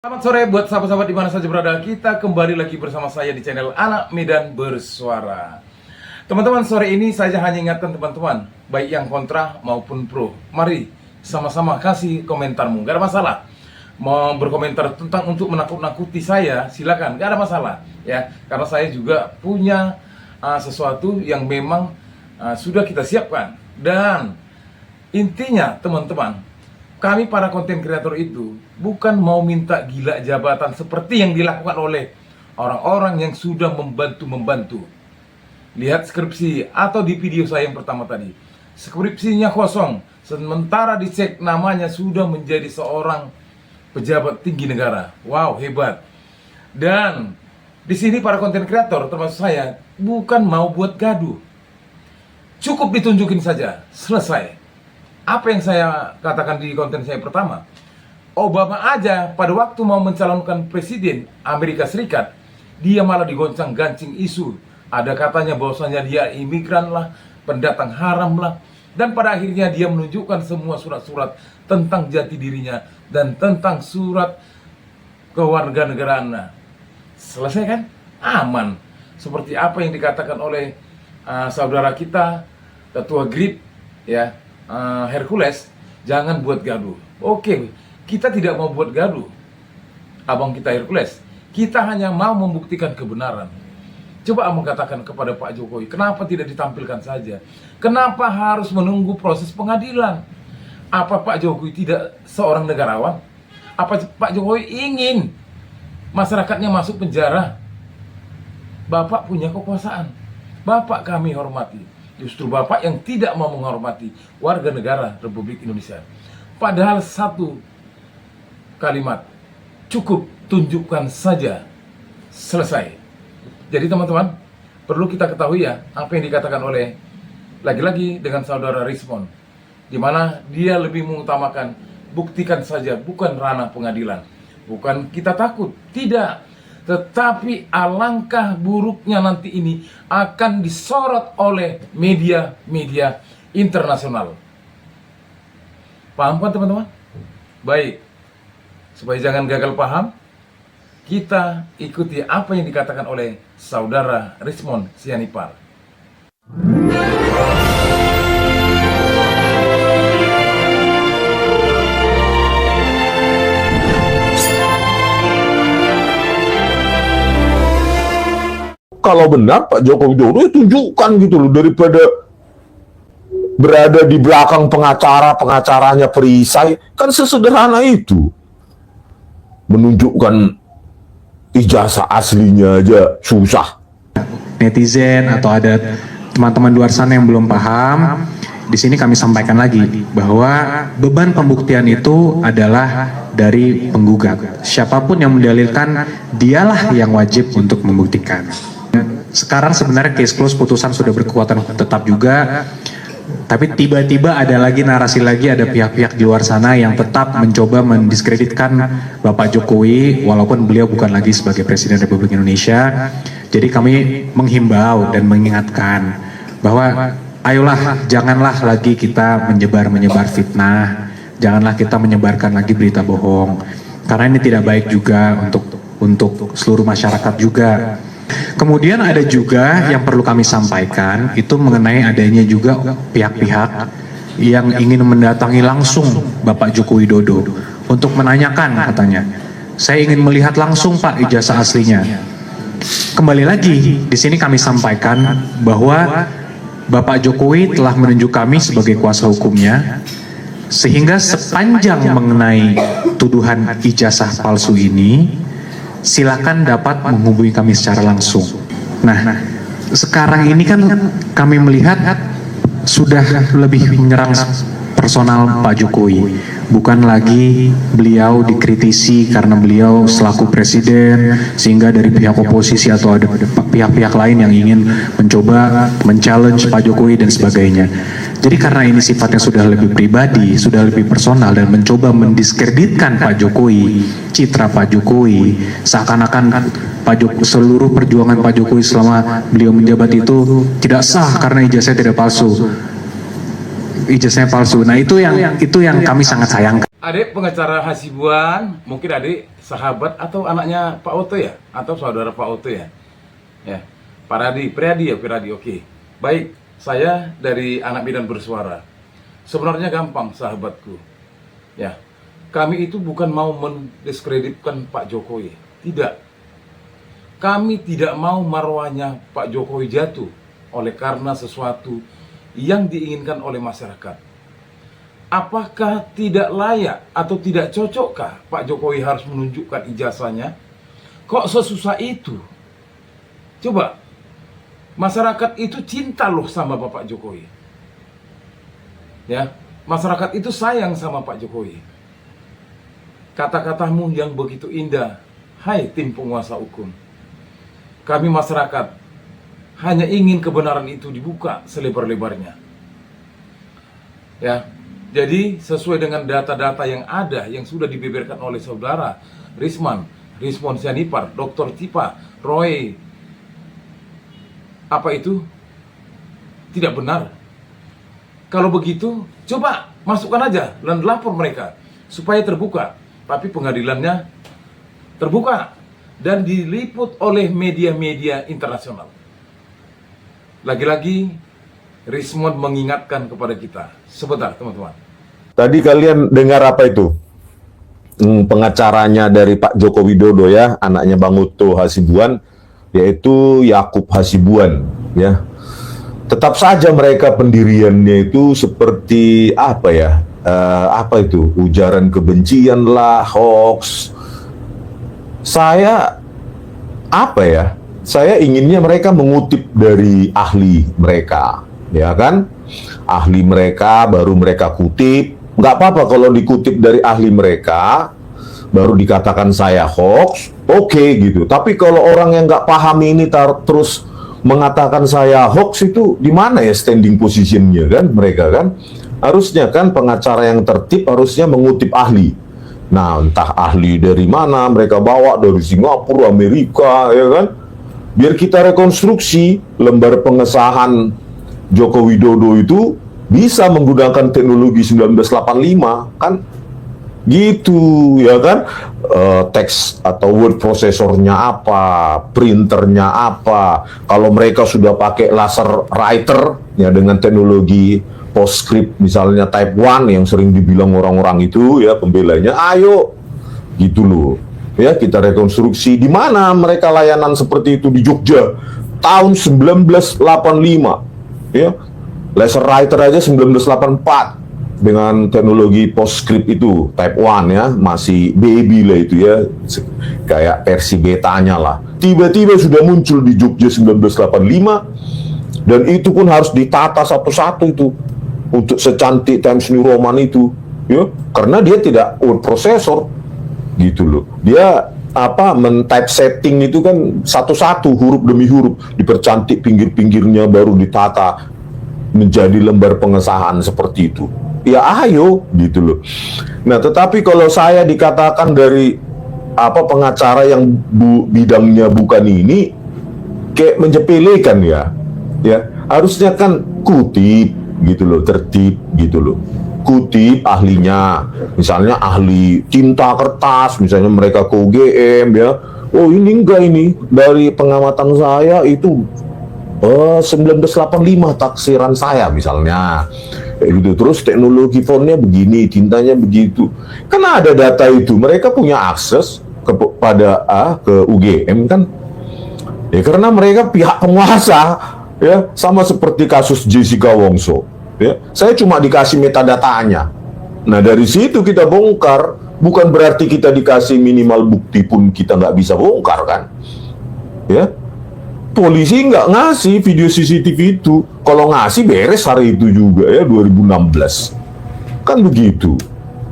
Selamat sore buat sahabat-sahabat di mana saja berada. Kita kembali lagi bersama saya di channel Anak Medan Bersuara. Teman-teman, sore ini saya hanya ingatkan teman-teman, baik yang kontra maupun pro, mari sama-sama kasih komentarmu, gak ada masalah. Mau berkomentar tentang untuk menakut-nakuti saya, silakan, gak ada masalah ya. Karena saya juga punya sesuatu yang memang sudah kita siapkan. Dan intinya teman-teman, kami para konten kreator itu bukan mau minta gila jabatan seperti yang dilakukan oleh orang-orang yang sudah membantu-membantu. Lihat skripsi atau di video saya yang pertama tadi. Skripsinya kosong, sementara dicek namanya sudah menjadi seorang pejabat tinggi negara. Wow, hebat. Dan di sini para konten kreator termasuk saya bukan mau buat gaduh. Cukup ditunjukin saja, selesai. Apa yang saya katakan di konten saya pertama, Obama aja pada waktu mau mencalonkan presiden Amerika Serikat, dia malah digoncang-gancing isu. Ada katanya bahwasanya dia imigran lah, pendatang haram lah. Dan pada akhirnya dia menunjukkan semua surat-surat tentang jati dirinya dan tentang surat kewarganegaraannya. Selesai kan? Aman. Seperti apa yang dikatakan oleh saudara kita, ketua GRIP, ya, Hercules, jangan buat gaduh. Oke, kita tidak mau buat gaduh, abang kita Hercules. Kita hanya mau membuktikan kebenaran. Coba abang katakan kepada Pak Jokowi, kenapa tidak ditampilkan saja? Kenapa harus menunggu proses pengadilan? Apa Pak Jokowi tidak seorang negarawan? Apa Pak Jokowi ingin masyarakatnya masuk penjara? Bapak punya kekuasaan, Bapak kami hormati. Justru Bapak yang tidak mau menghormati warga negara Republik Indonesia. Padahal satu kalimat, cukup tunjukkan saja, selesai. Jadi teman-teman, perlu kita ketahui ya, apa yang dikatakan oleh, lagi-lagi dengan saudara Rismon, di mana dia lebih mengutamakan buktikan saja, bukan ranah pengadilan. Bukan kita takut, tidak. Tetapi alangkah buruknya nanti ini akan disorot oleh media-media internasional. Paham kan teman-teman? Baik, supaya jangan gagal paham, kita ikuti apa yang dikatakan oleh saudara Rismon Sianipar. Kalau benar Pak Joko Widodo ya tunjukkan gitu loh, daripada berada di belakang pengacaranya perisai. Kan sesederhana itu, menunjukkan ijazah aslinya aja susah. Netizen atau ada teman-teman di luar sana yang belum paham, di sini kami sampaikan lagi bahwa beban pembuktian itu adalah dari penggugat. Siapapun yang mendalilkan, dialah yang wajib untuk membuktikan. Sekarang sebenarnya case close, putusan sudah berkekuatan tetap juga, tapi tiba-tiba ada lagi narasi lagi, ada pihak-pihak di luar sana yang tetap mencoba mendiskreditkan Bapak Jokowi walaupun beliau bukan lagi sebagai Presiden Republik Indonesia. Jadi kami menghimbau dan mengingatkan bahwa ayolah, janganlah lagi kita menyebar fitnah, janganlah kita menyebarkan lagi berita bohong, karena ini tidak baik juga untuk seluruh masyarakat juga. Kemudian ada juga yang perlu kami sampaikan, itu mengenai adanya juga pihak-pihak yang ingin mendatangi langsung Bapak Joko Widodo untuk menanyakan, katanya, saya ingin melihat langsung Pak ijazah aslinya. Kembali lagi, di sini kami sampaikan bahwa Bapak Jokowi telah menunjuk kami sebagai kuasa hukumnya, sehingga sepanjang mengenai tuduhan ijazah palsu ini, silakan dapat menghubungi kami secara langsung. Nah, sekarang ini kan kami melihat sudah lebih menyerang personal Pak Jokowi. Bukan lagi beliau dikritisi karena beliau selaku presiden, sehingga dari pihak oposisi atau ada pihak-pihak lain yang ingin mencoba men-challenge Pak Jokowi dan sebagainya. Jadi karena ini sifatnya sudah lebih pribadi, sudah lebih personal, dan mencoba mendiskreditkan Pak Jokowi, citra Pak Jokowi, seakan-akan seluruh perjuangan Pak Jokowi selama beliau menjabat itu tidak sah karena ijazahnya tidak palsu. Ijazahnya palsu. Nah, itu yang kami sangat sayangkan. Adik pengacara Hasibuan, mungkin adik sahabat atau anaknya Pak Oto ya, atau saudara Pak Oto ya. Ya, Priyadi, oke. Baik, saya dari Anak Medan Bersuara. Sebenarnya gampang sahabatku. Ya, kami itu bukan mau mendiskreditkan Pak Jokowi, tidak. Kami tidak mau marwahnya Pak Jokowi jatuh oleh karena sesuatu yang diinginkan oleh masyarakat. Apakah tidak layak atau tidak cocokkah Pak Jokowi harus menunjukkan ijazahnya? Kok sesusah itu? Coba, masyarakat itu cinta loh sama Bapak Jokowi. Ya, masyarakat itu sayang sama Pak Jokowi. Kata-katamu yang begitu indah, hai tim penguasa hukum. Kami masyarakat hanya ingin kebenaran itu dibuka selebar-lebarnya. Ya, jadi sesuai dengan data-data yang ada, yang sudah dibeberkan oleh saudara Rizman Sianipar, Dr. Tipa, Roy, apa itu? Tidak benar. Kalau begitu, coba masukkan aja dan lapor mereka supaya terbuka. Tapi pengadilannya terbuka dan diliput oleh media-media internasional. Lagi-lagi, Rizman mengingatkan kepada kita. Sebentar, teman-teman. Tadi kalian dengar apa itu? Pengacaranya dari Pak Joko Widodo ya, anaknya Bang Oto Hasibuan, yaitu Yakub Hasibuan ya. Tetap saja mereka pendiriannya itu seperti apa ya? Apa itu? Ujaran kebencian lah, hoax. Saya apa ya? Saya inginnya mereka mengutip dari ahli mereka, ya kan? Ahli mereka baru mereka kutip. Nggak apa-apa kalau dikutip dari ahli mereka, baru dikatakan saya hoax, oke gitu. Tapi kalau orang yang nggak paham ini terus mengatakan saya hoax, itu di mana ya standing positionnya kan mereka kan? Harusnya kan pengacara yang tertib harusnya mengutip ahli. Nah, entah ahli dari mana mereka bawa, dari Singapura, Amerika, ya kan? Biar kita rekonstruksi lembar pengesahan Joko Widodo itu bisa menggunakan teknologi 1985 kan? Gitu ya kan, teks atau word prosesornya apa, printernya apa. Kalau mereka sudah pakai laser writer ya dengan teknologi PostScript misalnya type 1 yang sering dibilang orang-orang itu ya pembelanya, ayo gitu loh ya, kita rekonstruksi di mana mereka layanan seperti itu di Jogja tahun 1985 ya, laser writer aja 1984 dengan teknologi PostScript itu type 1 ya, masih baby lah itu ya, kayak versi betanya lah. Tiba-tiba sudah muncul di Jogja 1985 dan itu pun harus ditata satu-satu itu untuk secantik Times New Roman itu ya, karena dia tidak word processor gitu loh. Dia apa men-typesetting itu kan satu-satu huruf demi huruf, dipercantik pinggir-pinggirnya baru ditata menjadi lembar pengesahan seperti itu. Ya ayo gitu loh. Nah, tetapi kalau saya dikatakan dari apa pengacara yang bidangnya bukan ini, kayak menjepelekan ya. Ya, harusnya kan kutip gitu loh, tertib gitu loh. Kutip ahlinya, misalnya ahli tinta kertas, misalnya mereka ke UGM ya. Oh, ini enggak, ini dari pengamatan saya itu 1985 taksiran saya misalnya gitu. Terus teknologi fontnya begini, tintanya begitu. Karena ada data itu, mereka punya akses kepada ke UGM kan. Ya karena mereka pihak penguasa ya, sama seperti kasus Jessica Wongso ya. Saya cuma dikasih metadatanya. Nah, dari situ kita bongkar, bukan berarti kita dikasih minimal bukti pun kita nggak bisa bongkar kan. Ya. Polisi nggak ngasih video CCTV itu. Kalau ngasih beres hari itu juga ya, 2016. Kan begitu.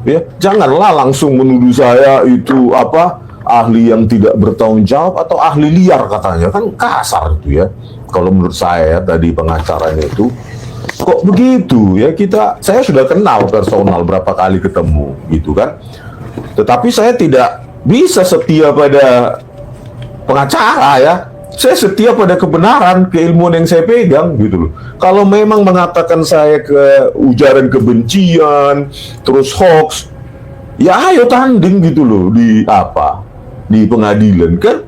Ya, janganlah langsung menuduh saya itu apa ahli yang tidak bertanggung jawab atau ahli liar katanya. Kan kasar itu ya. Kalau menurut saya tadi pengacaranya itu kok begitu ya, saya sudah kenal personal berapa kali ketemu gitu kan. Tetapi saya tidak bisa setia pada pengacara ya. Saya setia pada kebenaran, keilmuan yang saya pegang gitu loh. Kalau memang mengatakan saya ke ujaran kebencian, terus hoax, ya ayo tanding gitu loh di apa? di pengadilan kan,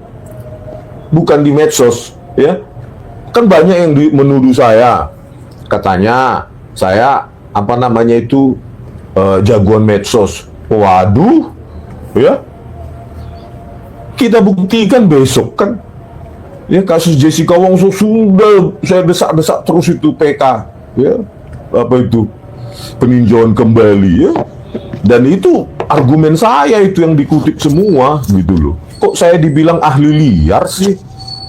bukan di medsos, ya. Kan banyak yang menuduh saya, katanya saya apa namanya itu jagoan medsos. Waduh, ya. Kita buktikan besok kan, ya, kasus Jessica Wongso sudah saya desak-desak terus itu PK, ya, apa itu peninjauan kembali, ya. Dan itu argumen saya itu yang dikutip semua gitu loh. Kok saya dibilang ahli liar sih?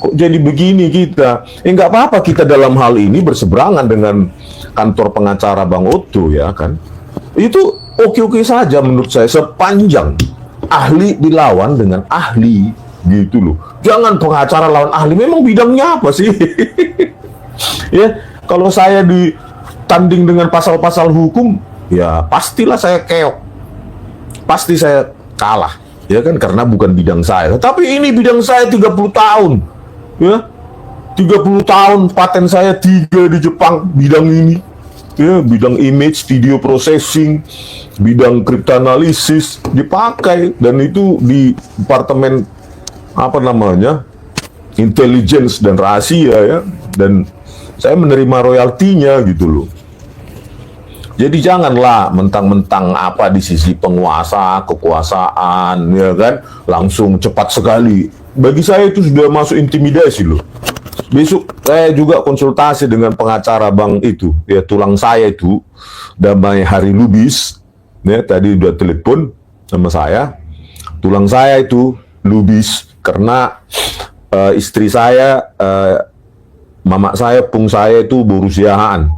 Kok jadi begini kita? Nggak apa-apa kita dalam hal ini berseberangan dengan kantor pengacara Bang Otto, ya kan? Itu oke-oke saja menurut saya, sepanjang ahli dilawan dengan ahli gitu loh. Jangan pengacara lawan ahli, memang bidangnya apa sih? Ya, kalau saya ditanding dengan pasal-pasal hukum, ya pastilah saya keok. Pasti saya kalah, ya kan, karena bukan bidang saya. Tapi ini bidang saya 30 tahun. Ya. 30 tahun paten saya 3 di Jepang bidang ini. Ya, bidang image, video processing, bidang kriptoanalisis dipakai, dan itu di departemen apa namanya? Intelligence dan rahasia, ya. Dan saya menerima royaltinya gitu loh. Jadi janganlah mentang-mentang apa di sisi penguasa, kekuasaan, ya kan, langsung cepat sekali. Bagi saya itu sudah masuk intimidasi loh. Besok saya juga konsultasi dengan pengacara Bang itu, ya, tulang saya itu, Damai Hari Lubis, ya, tadi udah telepon sama saya. Tulang saya itu Lubis karena istri saya, mama saya, pung saya itu borusiahaan.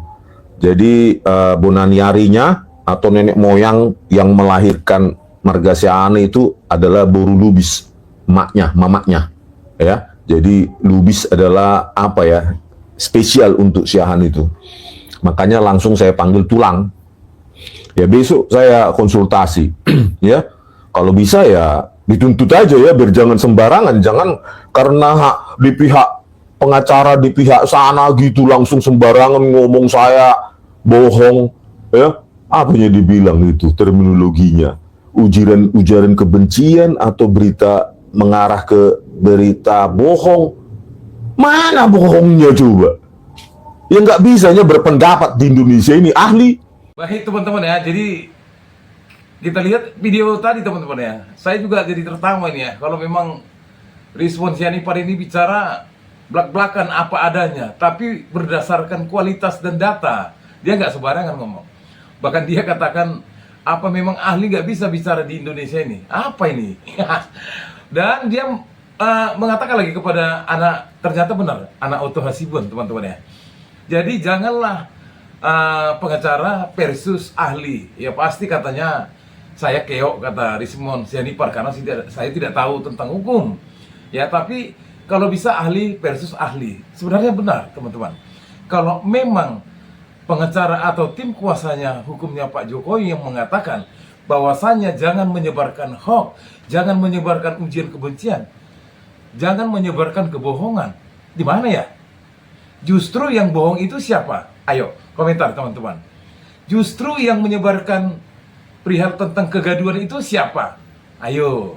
Jadi bonaniarinya atau nenek moyang yang melahirkan Margasiane itu adalah Boru Lubis, mamanya, ya. Jadi Lubis adalah apa ya, spesial untuk Siahan itu. Makanya langsung saya panggil tulang. Ya besok saya konsultasi, ya. Kalau bisa ya dituntut aja ya, biar jangan sembarangan, jangan karena di pihak pengacara di pihak sana gitu langsung sembarangan ngomong saya bohong, ya. Apanya dibilang itu terminologinya? Ujaran kebencian atau berita mengarah ke berita bohong. Mana bohongnya coba? Ya nggak bisanya berpendapat di Indonesia ini ahli. Baik teman-teman ya, jadi kita lihat video tadi teman-teman ya. Saya juga jadi tertawa ini ya, kalau memang Rizwan Syahipar ini bicara belak-belakan apa adanya, tapi berdasarkan kualitas dan data. Dia nggak sembarangan ngomong. Bahkan dia katakan, apa memang ahli nggak bisa bicara di Indonesia ini? Apa ini? Dan dia mengatakan lagi kepada anak, ternyata benar, anak Otto Hasibuan teman-teman ya. Jadi janganlah pengacara versus ahli. Ya pasti katanya saya keok, kata Rizwan Syahipar, karena saya tidak tahu tentang hukum. Ya tapi kalau bisa ahli versus ahli. Sebenarnya benar teman-teman. Kalau memang pengacara atau tim kuasanya hukumnya Pak Jokowi yang mengatakan bahwasanya jangan menyebarkan hoax, jangan menyebarkan ujian kebencian, jangan menyebarkan kebohongan. Di mana ya? Justru yang bohong itu siapa? Ayo, komentar teman-teman. Justru yang menyebarkan perihal tentang kegaduhan itu siapa? Ayo,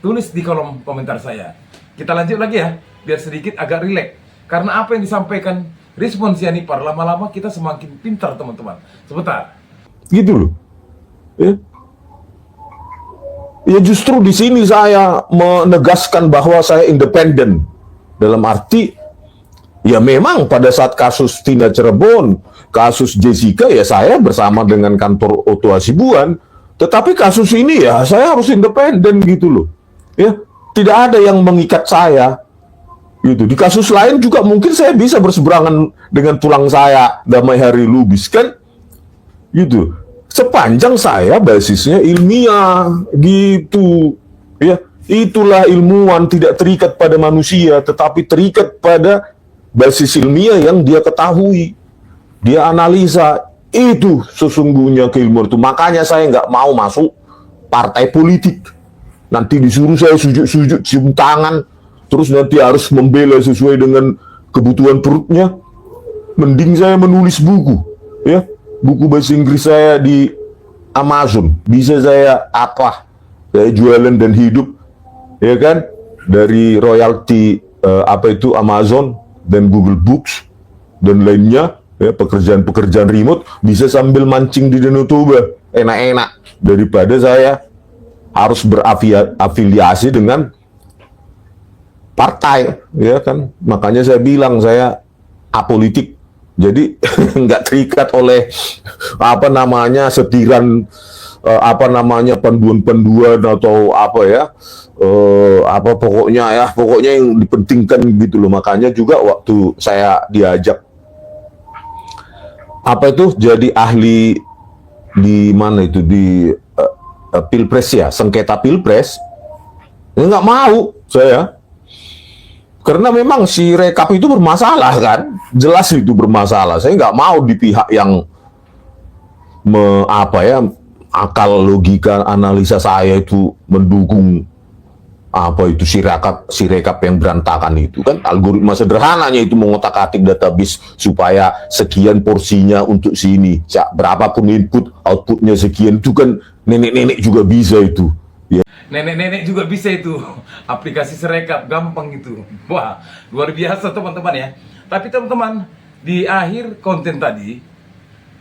tulis di kolom komentar saya. Kita lanjut lagi ya, biar sedikit agak rileks. Karena apa yang disampaikan Rizwan Syahipar, lama-lama kita semakin pintar teman-teman. Sebentar. Gitu loh. Ya justru di sini saya menegaskan bahwa saya independen. Dalam arti, ya memang pada saat kasus Tina Cirebon, kasus Jessica, ya saya bersama dengan kantor Otto Hasibuan. Tetapi kasus ini ya saya harus independen gitu loh. Ya, tidak ada yang mengikat saya. Gitu. Di kasus lain juga mungkin saya bisa berseberangan dengan tulang saya, Damai Hari Lubis kan. Gitu. Sepanjang saya basisnya ilmiah gitu. Ya, itulah ilmuwan, tidak terikat pada manusia tetapi terikat pada basis ilmiah yang dia ketahui. Dia analisa, itu sesungguhnya keilmuan itu. Makanya saya nggak mau masuk partai politik. Nanti disuruh saya sujud-sujud, cium tangan, terus nanti harus membela sesuai dengan kebutuhan perutnya. Mending saya menulis buku, ya. Buku bahasa Inggris saya di Amazon, bisa saya apa? Saya jualan dan hidup ya kan, dari royalti apa itu Amazon dan Google Books dan lainnya, ya, pekerjaan-pekerjaan remote bisa sambil mancing di Danau Toba, enak-enak, daripada saya harus berafiliasi dengan partai, ya kan. Makanya saya bilang saya apolitik, jadi nggak terikat oleh apa namanya setiran apa namanya panduan-panduan atau apa ya, apa pokoknya yang dipentingkan gitu loh. Makanya juga waktu saya diajak apa itu jadi ahli di mana itu di pilpres ya, sengketa pilpres, ya nggak mau saya. Karena memang si rekap itu bermasalah kan, jelas itu bermasalah. Saya nggak mau di pihak yang akal logika analisa saya itu mendukung apa itu si rekap yang berantakan itu kan. Algoritma sederhananya itu mengotak-atik database supaya sekian porsinya untuk sini, berapapun input outputnya sekian, itu kan nenek-nenek juga bisa itu. Nenek-nenek juga bisa itu. Aplikasi Serekap gampang itu. Wah, luar biasa teman-teman ya. Tapi teman-teman, di akhir konten tadi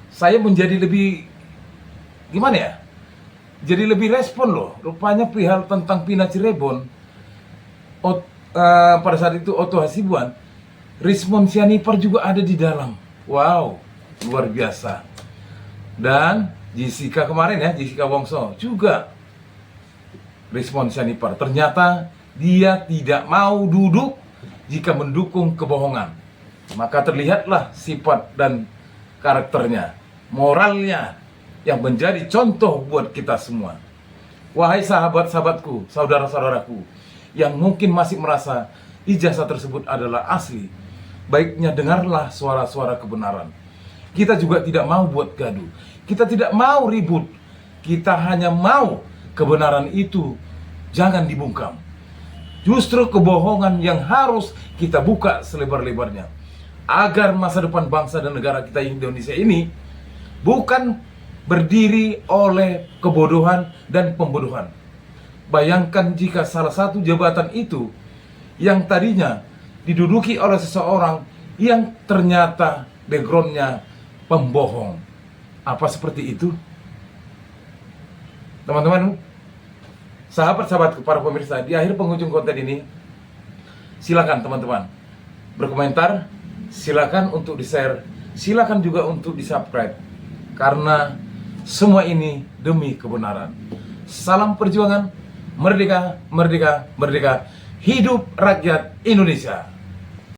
saya menjadi lebih gimana ya? Jadi lebih respon loh. Rupanya perihal tentang Pina Cirebon pada saat itu Otto Hasibuan, Rismon Sianipar juga ada di dalam. Wow, luar biasa. Dan Jessica kemarin ya, Jessica Wongso juga Rismon Sianipar, ternyata dia tidak mau duduk jika mendukung kebohongan. Maka terlihatlah sifat dan karakternya, moralnya yang menjadi contoh buat kita semua. Wahai sahabat-sahabatku, saudara-saudaraku yang mungkin masih merasa ijazah tersebut adalah asli, baiknya dengarlah suara-suara kebenaran. Kita juga tidak mau buat gaduh, kita tidak mau ribut, kita hanya mau kebenaran itu jangan dibungkam. Justru kebohongan yang harus kita buka selebar-lebarnya, agar masa depan bangsa dan negara kita Indonesia ini bukan berdiri oleh kebodohan dan pembodohan. Bayangkan jika salah satu jabatan itu yang tadinya diduduki oleh seseorang yang ternyata backgroundnya pembohong. Apa seperti itu? Teman-teman, sahabat-sahabat, para pemirsa, di akhir penghujung konten ini, silakan teman-teman berkomentar, silakan untuk di-share, silakan juga untuk di-subscribe, karena semua ini demi kebenaran. Salam perjuangan, merdeka, merdeka, merdeka, hidup rakyat Indonesia.